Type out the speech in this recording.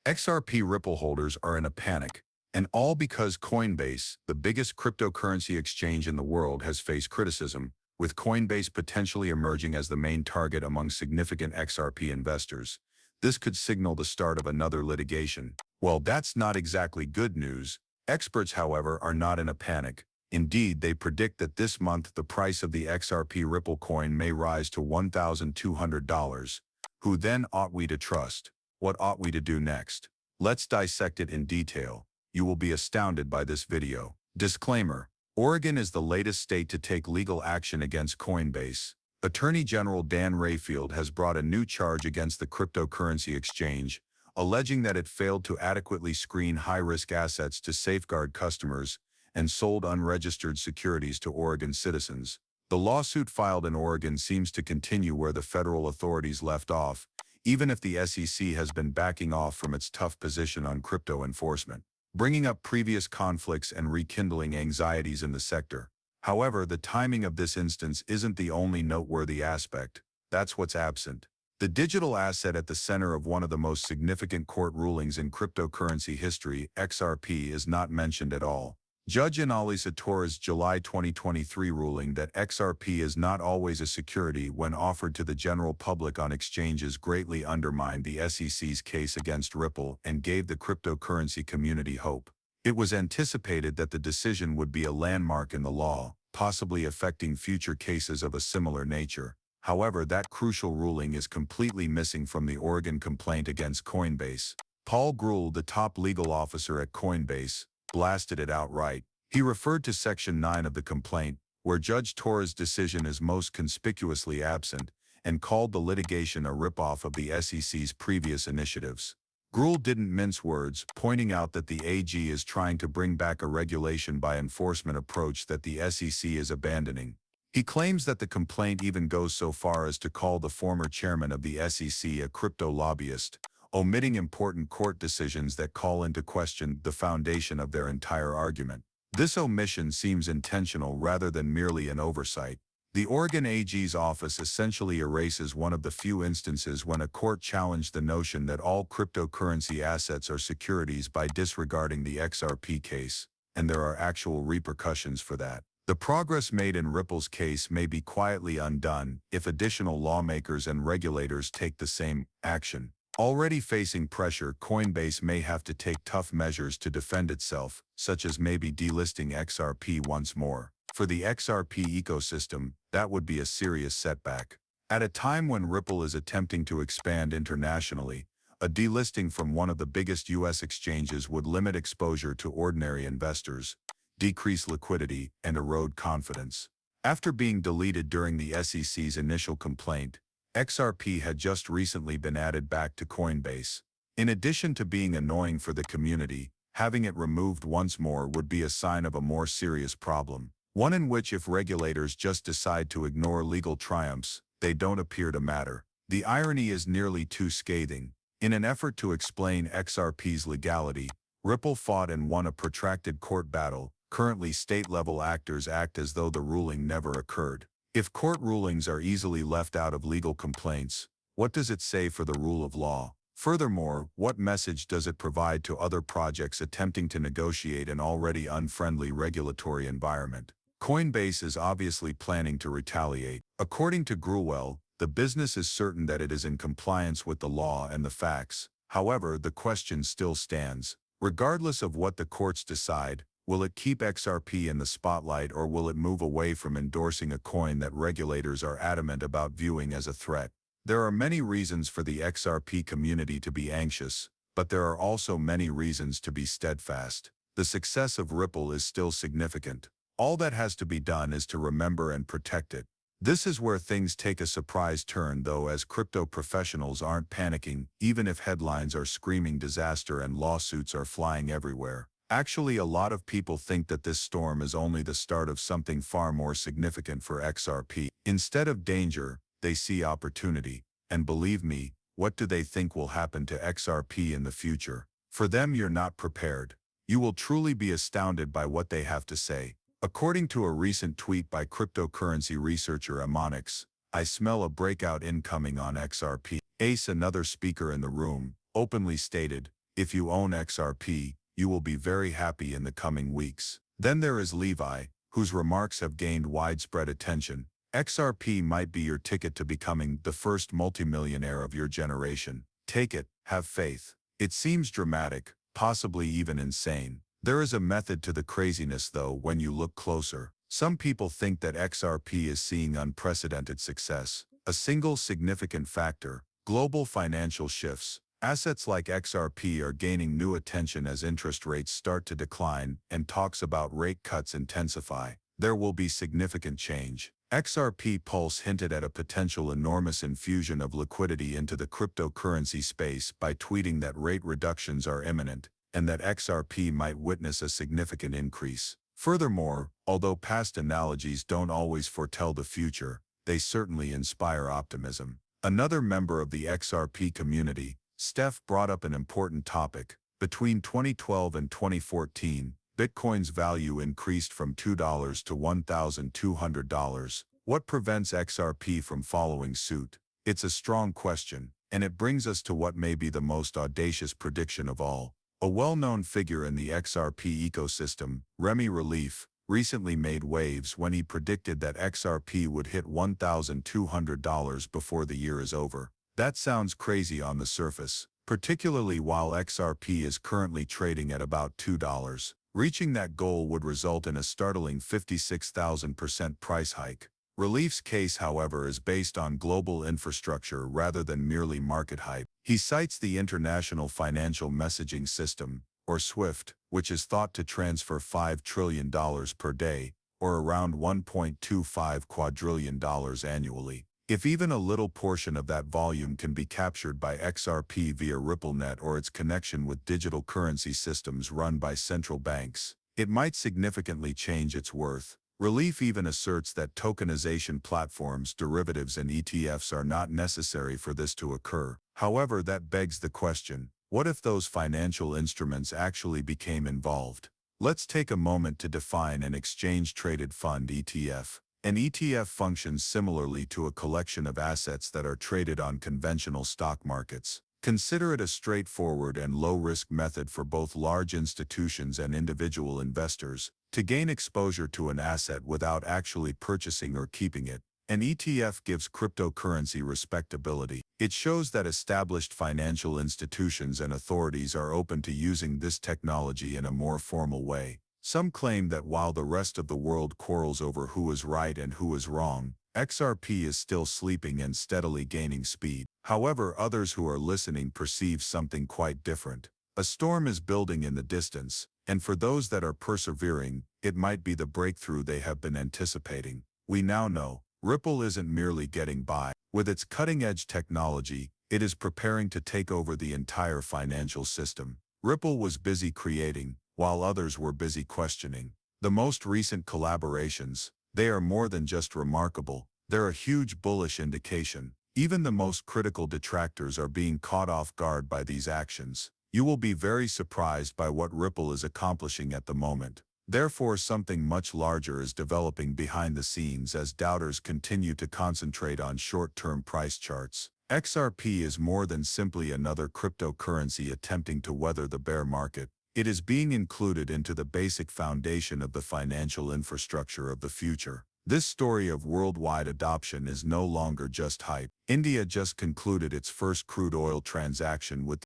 XRP Ripple holders are in a panic, and all because Coinbase, the biggest cryptocurrency exchange in the world, has faced criticism, with Coinbase potentially emerging as the main target among significant XRP investors. This could signal the start of another litigation. Well, that's not exactly good news. Experts, however, are not in a panic. Indeed, they predict that this month the price of the XRP Ripple coin may rise to $1,200. Who then ought we to trust? What ought we to do next? Let's dissect it in detail. You will be astounded by this video. Disclaimer: Oregon is the latest state to take legal action against Coinbase. Attorney General Dan Rayfield has brought a new charge against the cryptocurrency exchange, alleging that it failed to adequately screen high-risk assets to safeguard customers and sold unregistered securities to Oregon citizens. The lawsuit filed in Oregon seems to continue where the federal authorities left off, even if the SEC has been backing off from its tough position on crypto enforcement, bringing up previous conflicts and rekindling anxieties in the sector. However, the timing of this instance isn't the only noteworthy aspect. That's what's absent. The digital asset at the center of one of the most significant court rulings in cryptocurrency history, XRP, is not mentioned at all. Judge Analisa Torres' July 2023 ruling that XRP is not always a security when offered to the general public on exchanges greatly undermined the SEC's case against Ripple and gave the cryptocurrency community hope. It was anticipated that the decision would be a landmark in the law, possibly affecting future cases of a similar nature. However, that crucial ruling is completely missing from the Oregon complaint against Coinbase. Paul Grewal, the top legal officer at Coinbase, blasted it outright. He referred to Section 9 of the complaint, where Judge Torres' decision is most conspicuously absent, and called the litigation a ripoff of the SEC's previous initiatives. Grewal didn't mince words, pointing out that the AG is trying to bring back a regulation by enforcement approach that the SEC is abandoning. He claims that the complaint even goes so far as to call the former chairman of the SEC a crypto lobbyist, omitting important court decisions that call into question the foundation of their entire argument. This omission seems intentional rather than merely an oversight. The Oregon AG's office essentially erases one of the few instances when a court challenged the notion that all cryptocurrency assets are securities by disregarding the XRP case, and there are actual repercussions for that. The progress made in Ripple's case may be quietly undone if additional lawmakers and regulators take the same action. Already facing pressure, Coinbase may have to take tough measures to defend itself, such as maybe delisting XRP once more. For the XRP ecosystem, that would be a serious setback. At a time when Ripple is attempting to expand internationally, a delisting from one of the biggest U.S. exchanges would limit exposure to ordinary investors, decrease liquidity, and erode confidence. After being deleted during the SEC's initial complaint, XRP had just recently been added back to Coinbase. In addition to being annoying for the community, having it removed once more would be a sign of a more serious problem, one in which if regulators just decide to ignore legal triumphs, they don't appear to matter. The irony is nearly too scathing. In an effort to explain XRP's legality, Ripple fought and won a protracted court battle. Currently, state-level actors act as though the ruling never occurred. If court rulings are easily left out of legal complaints, what does it say for the rule of law? Furthermore, what message does it provide to other projects attempting to negotiate an already unfriendly regulatory environment? Coinbase is obviously planning to retaliate. According to Grewal, the business is certain that it is in compliance with the law and the facts. However, the question still stands. Regardless of what the courts decide, will it keep XRP in the spotlight, or will it move away from endorsing a coin that regulators are adamant about viewing as a threat? There are many reasons for the XRP community to be anxious, but there are also many reasons to be steadfast. The success of Ripple is still significant. All that has to be done is to remember and protect it. This is where things take a surprise turn, though, as crypto professionals aren't panicking, even if headlines are screaming disaster and lawsuits are flying everywhere. Actually, a lot of people think that this storm is only the start of something far more significant for XRP. Instead of danger, they see opportunity. And believe me, what do they think will happen to XRP in the future? For them, you're not prepared. You will truly be astounded by what they have to say. According to a recent tweet by cryptocurrency researcher Amonix, "I smell a breakout incoming on XRP." Ace, another speaker in the room, openly stated, If you own XRP, you will be very happy in the coming weeks. Then there is Levi, whose remarks have gained widespread attention. XRP might be your ticket to becoming the first multimillionaire of your generation. Take it, have faith. It seems dramatic, possibly even insane. There is a method to the craziness though when you look closer. Some people think that XRP is seeing unprecedented success. A single significant factor: global financial shifts. Assets like XRP are gaining new attention as interest rates start to decline and talks about rate cuts intensify. There will be significant change. XRP Pulse hinted at a potential enormous infusion of liquidity into the cryptocurrency space by tweeting that rate reductions are imminent and that XRP might witness a significant increase. Furthermore, although past analogies don't always foretell the future, they certainly inspire optimism. Another member of the XRP community, Steph, brought up an important topic. Between 2012 and 2014, Bitcoin's value increased from $2 to $1,200. What prevents XRP from following suit? It's a strong question, and it brings us to what may be the most audacious prediction of all. A well-known figure in the XRP ecosystem, Remy Relief, recently made waves when he predicted that XRP would hit $1,200 before the year is over. That sounds crazy on the surface, particularly while XRP is currently trading at about $2. Reaching that goal would result in a startling 56,000% price hike. Relief's case, however, is based on global infrastructure rather than merely market hype. He cites the International Financial Messaging System, or SWIFT, which is thought to transfer $5 trillion per day, or around $1.25 quadrillion annually. If even a little portion of that volume can be captured by XRP via RippleNet or its connection with digital currency systems run by central banks, it might significantly change its worth. Relief even asserts that tokenization platforms, derivatives, and ETFs are not necessary for this to occur. However, that begs the question, what if those financial instruments actually became involved? Let's take a moment to define an exchange-traded fund ETF. An ETF functions similarly to a collection of assets that are traded on conventional stock markets. Consider it a straightforward and low-risk method for both large institutions and individual investors to gain exposure to an asset without actually purchasing or keeping it. An ETF gives cryptocurrency respectability. It shows that established financial institutions and authorities are open to using this technology in a more formal way. Some claim that while the rest of the world quarrels over who is right and who is wrong, XRP is still sleeping and steadily gaining speed. However, others who are listening perceive something quite different. A storm is building in the distance, and for those that are persevering, it might be the breakthrough they have been anticipating. We now know Ripple isn't merely getting by. With its cutting-edge technology, it is preparing to take over the entire financial system. Ripple was busy creating, while others were busy questioning. The most recent collaborations, they are more than just remarkable, they're a huge bullish indication. Even the most critical detractors are being caught off guard by these actions. You will be very surprised by what Ripple is accomplishing at the moment. Therefore, something much larger is developing behind the scenes as doubters continue to concentrate on short-term price charts. XRP is more than simply another cryptocurrency attempting to weather the bear market. It is being included into the basic foundation of the financial infrastructure of the future. This story of worldwide adoption is no longer just hype. India just concluded its first crude oil transaction with